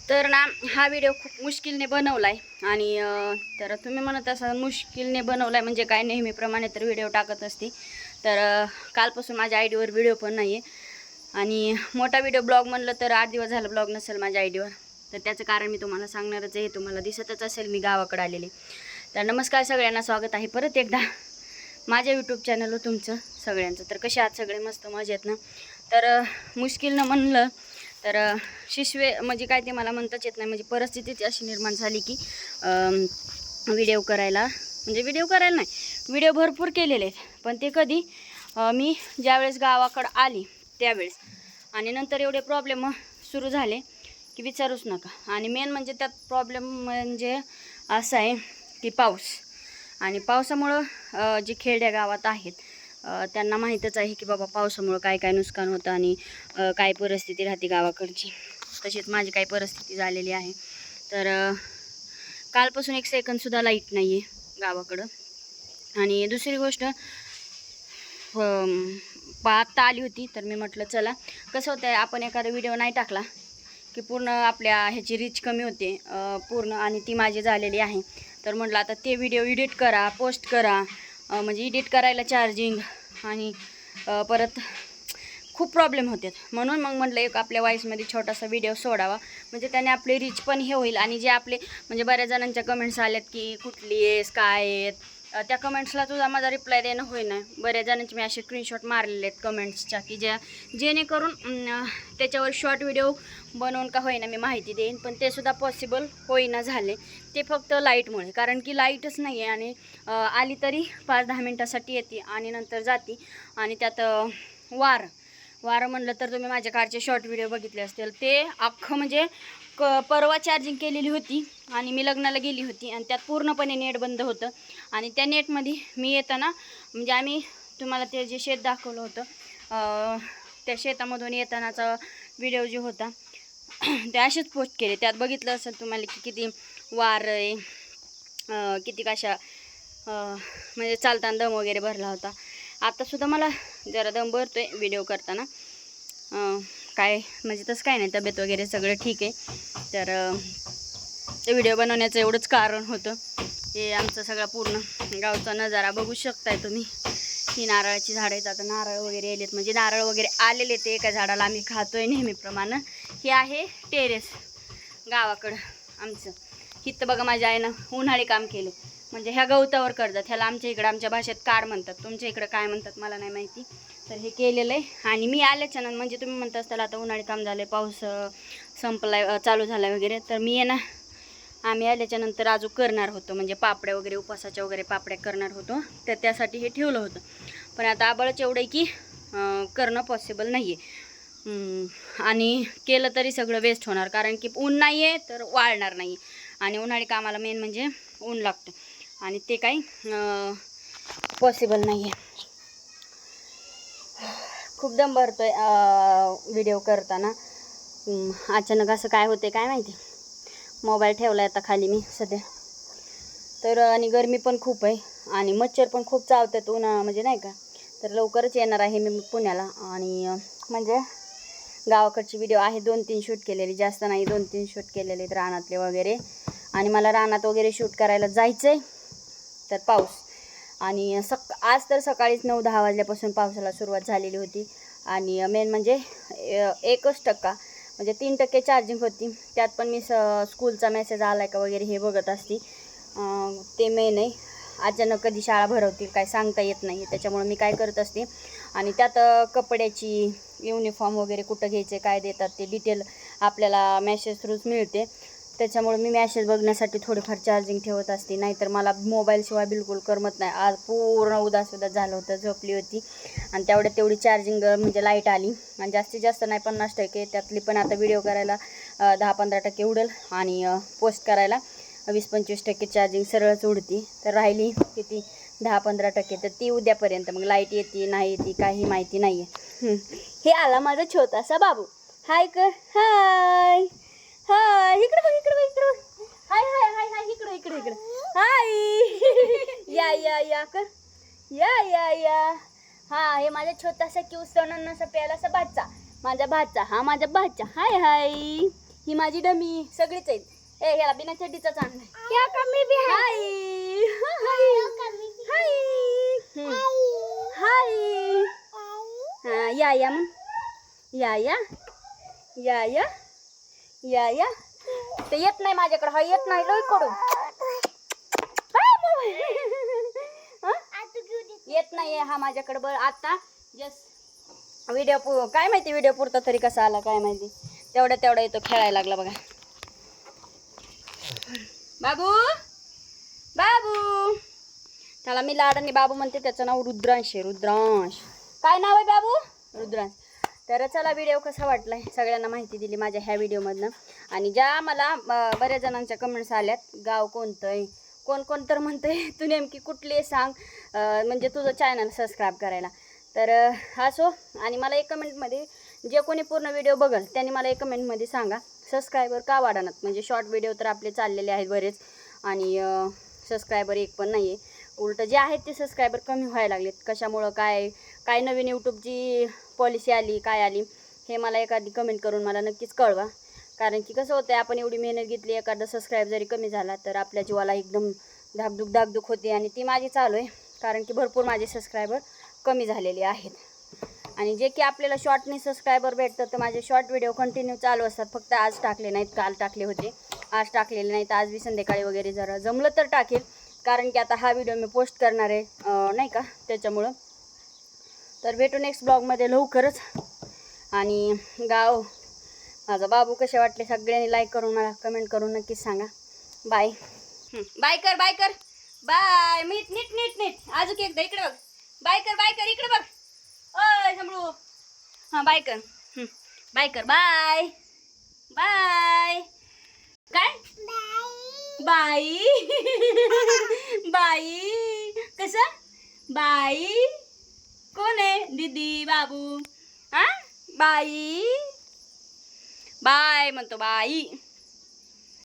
तर ना हा व्हिडिओ खूप मुश्किलने बनवला आहे आणि तर तुम्ही म्हणत असाल मुश्किलने बनवला आहे म्हणजे काय, नेहमीप्रमाणे तर व्हिडिओ टाकत असते. तर कालपासून माझ्या आयडीवर व्हिडिओ पण नाही आहे आणि मोठा व्हिडिओ ब्लॉग म्हणलं तर 8 दिवस झालं ब्लॉग नसेल माझ्या आयडीवर. तर त्याचं कारण मी तुम्हाला सांगणारच आहे, तुम्हाला दिसतच असेल मी गावाकडे आलेले. तर नमस्कार सगळ्यांना, स्वागत आहे परत एकदा माझ्या यूट्यूब चॅनलवर तुमचं सगळ्यांचं. तर कसे आहात सगळे? मस्त मजेत ना? तर मुश्किलनं म्हणलं तर शिशवे म्हणजे काय ते मला म्हणताच येत नाही, म्हणजे परिस्थितीच अशी निर्माण झाली की व्हिडिओ करायला नाही, व्हिडिओ भरपूर केलेले आहेत पण ते कधी मी ज्यावेळेस गावाकडं आली त्यावेळेस, आणि नंतर एवढे प्रॉब्लेम सुरू झाले की विचारूच नका. आणि मेन म्हणजे त्यात प्रॉब्लेम म्हणजे असा आहे की पाऊस, आणि पावसामुळं जे खेड्या गावात आहेत त्यांना माहीतच आहे की बाबा पावसामुळं काय काय नुकसान होतं आणि काय परिस्थिती राहते गावाकडची. तशीच माझी काही परिस्थिती झालेली आहे. तर कालपासून 1 सेकंदसुद्धा लाईट नाही आहे गावाकडं. आणि दुसरी गोष्ट आत्ता आली होती तर मी म्हटलं चला, कसं होतं आहे आपण एखादा व्हिडिओ नाही टाकला की पूर्ण आपल्या ह्याची रीच कमी होते पूर्ण, आणि ती माझी झालेली आहे. तर म्हटलं आता ते व्हिडिओ एडिट करा, पोस्ट करा, म्हणजे एडिट करायला चार्जिंग आणि परत खूप प्रॉब्लेम होते. म्हणून मग म्हटलं एक आपल्या वॉईसमध्ये छोटासा व्हिडिओ सोडावा, म्हणजे त्याने आपले रीच पण हे होईल. आणि जे आपले म्हणजे बऱ्याच जणांच्या कमेंट्स आल्यात की कुठली आहेस, काय आहेत, त्या कमेंट्सला तुझा माझा रिप्लाय देणं होईना. बऱ्याच जणांचे मी असे स्क्रीनशॉट मारलेले आहेत कमेंट्सच्या की जेणेकरून त्याच्यावर शॉर्ट व्हिडिओ बनवून का होईना मी माहिती देईन, पण ते सुद्धा पॉसिबल होईना झाले. ते फक्त लाईटमुळे, कारण की लाईटच नाही आहे आणि आली तरी 5-10 मिनटासाठी येते आणि नंतर जाते. आणि त्यात वारं म्हणलं तर तुम्ही माझ्या कारचे शॉर्ट व्हिडिओ बघितले असतील, ते अख्खं म्हणजे परवा चार्जिंग केलेली होती आणि मी लग्नाला गेली होती आणि त्यात पूर्णपणे नेट बंद होतं. आणि त्या नेटमध्ये मी येताना म्हणजे आम्ही तुम्हाला ते जे शेत दाखवलं होतं त्या शेतामधून येतानाचा व्हिडिओ जो होता ते असेच पोस्ट केले. त्यात बघितलं असेल तुम्हाला की किती वार आहे, किती कशा म्हणजे चालताना दम वगैरे भरला होता. आत्तासुद्धा मला जरा दम भरतोय व्हिडिओ करताना, काय म्हणजे तसं काय नाही, तब्येत वगैरे सगळं ठीक आहे. तर व्हिडिओ बनवण्याचं एवढंच कारण होतं. हे आमचं सगळा पूर्ण गावचा नजारा बघू शकताय तुम्ही. ही नारळाची झाडं आहेत, आता नारळ वगैरे आलेत, म्हणजे नारळ वगैरे आलेले ते एका झाडाला आम्ही खातोय नेहमीप्रमाणे. हे आहे टेरेस गावाकडं आमचं. हिथं बघा माझ्या आईनं उन्हाळी काम केले, म्हणजे ह्या गवतावर करतात, ह्याला आमच्या इकडं आमच्या भाषेत काड म्हणतात, तुमच्या इकडं काय म्हणतात मला नाही माहिती. तर हे केलेलं आहे. आणि मी आल्याच्यानं म्हणजे तुम्ही म्हणता असताल आता उन्हाळी काम झालं आहे, पाऊस संपलाय, चालू झाला वगैरे, तर मी आहे ना आम्ही आल्याच्यानंतर अजून करणार होतो, म्हणजे पापड्या वगैरे उपवासाच्या वगैरे पापड्या करणार होतो, तर त्यासाठी हे ठेवलं होतं. पण आता आबळच एवढं आहे की करणं पॉसिबल नाही आहे. आणि केलं तरी सगळं वेस्ट होणार, कारण की ऊन नाही आहे तर वाळणार नाही. आणि उन्हाळी कामाला मेन म्हणजे ऊन लागतं आणि ते काही पॉसिबल नाही आहे. खूप दम भरतोय व्हिडिओ करताना. अचानक असं काय होते काय माहिती. मोबाईल ठेवला आता खाली मी सध्या. तर आणि गरमी पण खूप आहे आणि मच्छर पण खूप चावतात म्हणजे नाही का. तर लवकरच येणार आहे मी पुण्याला. आणि म्हणजे गावाकडची व्हिडिओ आहे 2-3 शूट केलेली, जास्त नाही, 2-3 शूट केलेले आहेत रानातले वगैरे. आणि मला रानात वगैरे शूट करायला जायचं आहे. तर पाऊस आणि आज तर सकाळीच 9-10 वाजल्यापासून पावसाला सुरुवात झालेली होती. आणि मेन म्हणजे 1% म्हणजे 3% चार्जिंग होती. त्यात पण मी स्कूलचा मेसेज आला आहे का वगैरे हे बघत असते. ते मेन आहे. अचानक कधी शाळा भरवतील काय सांगता येत नाही, त्याच्यामुळे मी काय करत असते. आणि त्यात कपड्याची युनिफॉर्म वगैरे कुठं घ्यायचे काय देतात ते डिटेल आपल्याला मेसेज थ्रूच मिळते. त्याच्यामुळे मी मॅसेज बघण्यासाठी थोडीफार चार्जिंग ठेवत असते, नाहीतर मला मोबाईलशिवाय बिलकुल करमत नाही. आज पूर्ण उदास झालं होतं, झोपली होती आणि तेवढी चार्जिंग म्हणजे लाईट आली. आणि जास्तीत जास्त नाही 50%, त्यातली पण आता व्हिडिओ करायला 10-15% उडेल आणि पोस्ट करायला 20-25% चार्जिंग सरळच उडती. तर राहिली किती 10-15%, तर ती उद्यापर्यंत मग लाईट येते नाही येते काही माहिती नाही आहे. हे आला माझा छोटासा बाबू. हाय कर, हाय हाय, इकडे बघ इकडे बघ इकडे बघ, हाय हाय हाय हाय, इकडे इकडे इकडे हाय. या या या कर, या या या. हा हे माझा छोटासा क्यूट सणांना प्यालासा भाचा, माझा भाचा, हा माझा भाचा. हाय हाय ही माझी डमी सगळीच आहेत. ए ह्याला बिना चड्डीचाच आणलाय. हाय हाय हा या मग या ते येत नाही माझ्याकडे. हा येत नाही लय कडू येत नाही हा माझ्याकडे. बरं आता जस्ट व्हिडिओ काय माहिती व्हिडिओ पुरता तरी कसा आला काय माहिती. तेवढा येतो खेळायला लागला बघा. बाबू बाबू त्याला मी लाडाने बाबू म्हणते. त्याचं नाव रुद्रांश आहे. रुद्रांश काय नाव आहे बाबू? रुद्रांश. तर चला व्हिडिओ कसा वाटलाय सगळ्यांना माहिती दिली माझ्या ह्या व्हिडिओमधनं. आणि ज्या मला बऱ्याच जणांच्या कमेंट्स आल्यात गाव कोणतं आहे कोण तर म्हणतंय तू नेमकी कुठली सांग म्हणजे तुझं चॅनल सबस्क्राईब करायला. तर असो. आणि मला एक कमेंटमध्ये जे कोणी पूर्ण व्हिडिओ बघल त्यांनी मला एक कमेंटमध्ये सांगा सबस्क्रायबर का वाढणार. म्हणजे शॉर्ट व्हिडिओ तर आपले चाललेले आहेत बरेच आणि सबस्क्रायबर एक पण नाही आहे. उलटं जे आहेत ते सबस्क्रायबर कमी व्हायला लागलेत. कशामुळं काय नवीन यूट्यूबची पॉलिसी आली काय आली हे मला एखादी कमेंट करून मला नक्कीच कळवा. कारण की कसं होतं आपण एवढी मेहनत घेतली एखादा सबस्क्राईब जरी कमी झाला तर आपल्या जीवाला एकदम धाकधूक होते. आणि ती माझी चालू आहे कारण की भरपूर माझे सबस्क्रायबर कमी झालेले आहेत. आणि जे की आपल्याला शॉर्टनी सबस्क्रायबर भेटतं तर माझे शॉर्ट व्हिडिओ कंटिन्यू चालू असतात. फक्त आज टाकले नाहीत काल टाकले होते. आज टाकलेले नाहीत. आज बी संध्याकाळी वगैरे जरा जमलं तर टाकेल. कारण की आता हा व्हिडिओ मी पोस्ट करणार आहे नाही का त्याच्यामुळं. तर भेटू नेक्स्ट ब्लॉगमध्ये लवकरच. आणि गाव माझा बाबू कसे वाटले सगळ्यांनी लाईक करून मला कमेंट करून नक्कीच सांगा. बाय बाय कर बाय. नीट अजून एकदा इकडे बघ. बाय कर इकडे बघ. ओय समळू हां बाय कर बाय काय बाई बाई कसं बाई कोण आहे दीदी बाबू हां बाई बाय म्हणतो बाई.